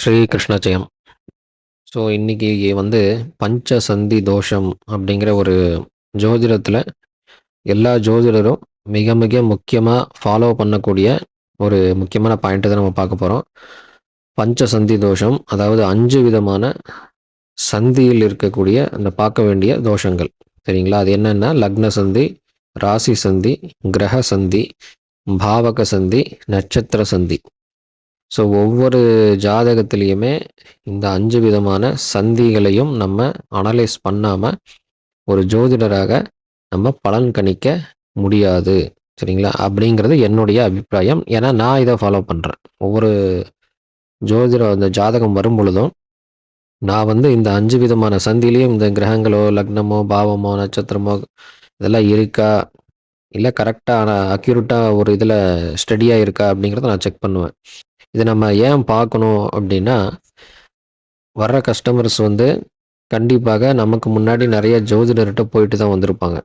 ஸ்ரீ கிருஷ்ண ஜெயம். So இன்னைக்கு வந்து பஞ்சசந்தி தோஷம் அப்படிங்கிற ஒரு ஜோதிடத்தில் எல்லா ஜோதிடரும் மிக மிக முக்கியமாக ஃபாலோ பண்ணக்கூடிய ஒரு முக்கியமான பாயிண்ட்டை தான் நம்ம பார்க்க போகிறோம். பஞ்சசந்தி தோஷம், அதாவது 5 விதமான சந்தியில் இருக்கக்கூடிய அந்த பார்க்க வேண்டிய தோஷங்கள். சரிங்களா? அது என்னென்னா லக்ன சந்தி, ராசி சந்தி, கிரக சந்தி, பாவக சந்தி, நட்சத்திர சந்தி. ஸோ ஒவ்வொரு ஜாதகத்திலையுமே இந்த 5 விதமான சந்திகளையும் நம்ம அனலைஸ் பண்ணாமல் ஒரு ஜோதிடராக நம்ம பலன் கணிக்க முடியாது. சரிங்களா? அப்படிங்கிறது என்னுடைய அபிப்பிராயம். ஏன்னா நான் இதை ஃபாலோ பண்ணுறேன். ஒவ்வொரு அந்த ஜாதகம் வரும் பொழுதும் நான் வந்து இந்த 5 விதமான சந்திலையும் இந்த கிரகங்களோ, லக்னமோ, பாவமோ, நட்சத்திரமோ இதெல்லாம் இருக்கா, இல்லை கரெக்டாக அக்யூரேட்டாக ஒரு இதில் ஸ்டடியாக இருக்கா அப்படிங்கிறத நான் செக் பண்ணுவேன். இதை நம்ம ஏன் பார்க்கணும் அப்படின்னா, வர்ற கஸ்டமர்ஸ் வந்து கண்டிப்பாக நமக்கு முன்னாடி நிறைய ஜோதிடர்கிட்ட போயிட்டு தான் வந்திருப்பாங்க.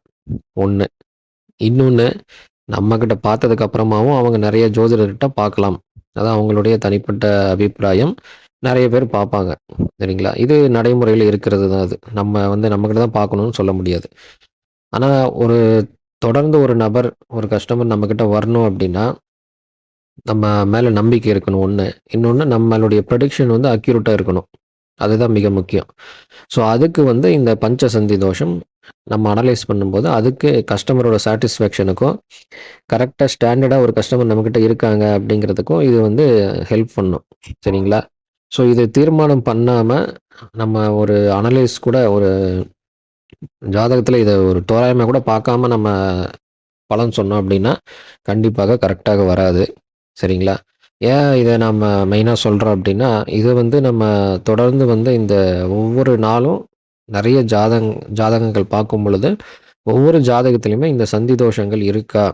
ஒன்று. இன்னொன்று, நம்மக்கிட்ட பார்த்ததுக்கு அப்புறமாவும் அவங்க நிறைய ஜோதிடர்கிட்ட பார்க்கலாம். அதான் அவங்களுடைய தனிப்பட்ட அபிப்பிராயம். நிறைய பேர் பார்ப்பாங்க. சரிங்களா? இது நடைமுறையில் இருக்கிறது தான். அது நம்ம வந்து நம்மக்கிட்ட தான் பார்க்கணும்னு சொல்ல முடியாது. ஆனால் தொடர்ந்து ஒரு நபர், ஒரு கஸ்டமர் நம்மக்கிட்ட வரணும் அப்படின்னா நம்ம மேலே நம்பிக்கை இருக்கணும் ஒன்று. இன்னொன்று, நம்மளுடைய ப்ரெடிக்ஷன் வந்து அக்யூரேட்டாக இருக்கணும். அதுதான் மிக முக்கியம். ஸோ அதுக்கு வந்து இந்த பஞ்சசந்தி தோஷம் நம்ம அனலைஸ் பண்ணும்போது அதுக்கு கஸ்டமரோட சாட்டிஸ்ஃபேக்ஷனுக்கும் கரெக்டாக ஸ்டாண்டர்டாக ஒரு கஸ்டமர் நம்மக்கிட்ட இருக்காங்க அப்படிங்கிறதுக்கும் இது வந்து ஹெல்ப் பண்ணும். சரிங்களா? ஸோ இது தீர்மானம் பண்ணாமல் நம்ம ஒரு அனலைஸ் கூட ஒரு ஜாதகத்தில் இதை ஒரு தோராயமாக கூட பார்க்காம நம்ம பலன் சொன்னோம் அப்படின்னா கண்டிப்பாக கரெக்டாக வராது. சரிங்களா? ஏன் இதை நம்ம மெயினாக சொல்கிறோம் அப்படின்னா, இது வந்து நம்ம தொடர்ந்து வந்து இந்த ஒவ்வொரு நாளும் நிறைய ஜாதகங்கள் பார்க்கும் பொழுது, ஒவ்வொரு ஜாதகத்திலையுமே இந்த சந்தி தோஷங்கள் இருக்கா,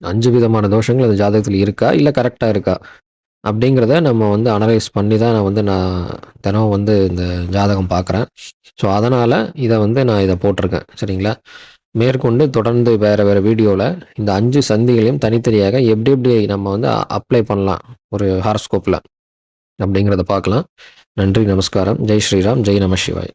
5 விதமான தோஷங்கள் அந்த ஜாதகத்தில் இருக்கா, இல்லை கரெக்டாக இருக்கா அப்படிங்கிறத நம்ம வந்து அனலைஸ் பண்ணி தான் நான் தினம் வந்து இந்த ஜாதகம் பார்க்குறேன். ஸோ அதனால் இதை போட்டிருக்கேன். சரிங்களா? மேற்கொண்டு தொடர்ந்து வேறு வீடியோவில் இந்த 5 சந்திகளையும் தனித்தனியாக எப்படி எப்படி நம்ம வந்து அப்ளை பண்ணலாம் ஒரு ஹாரோஸ்கோப்பில் அப்படிங்கிறத பார்க்கலாம். நன்றி, நமஸ்காரம். ஜெய் ஸ்ரீராம், ஜெய் நம சிவாய்.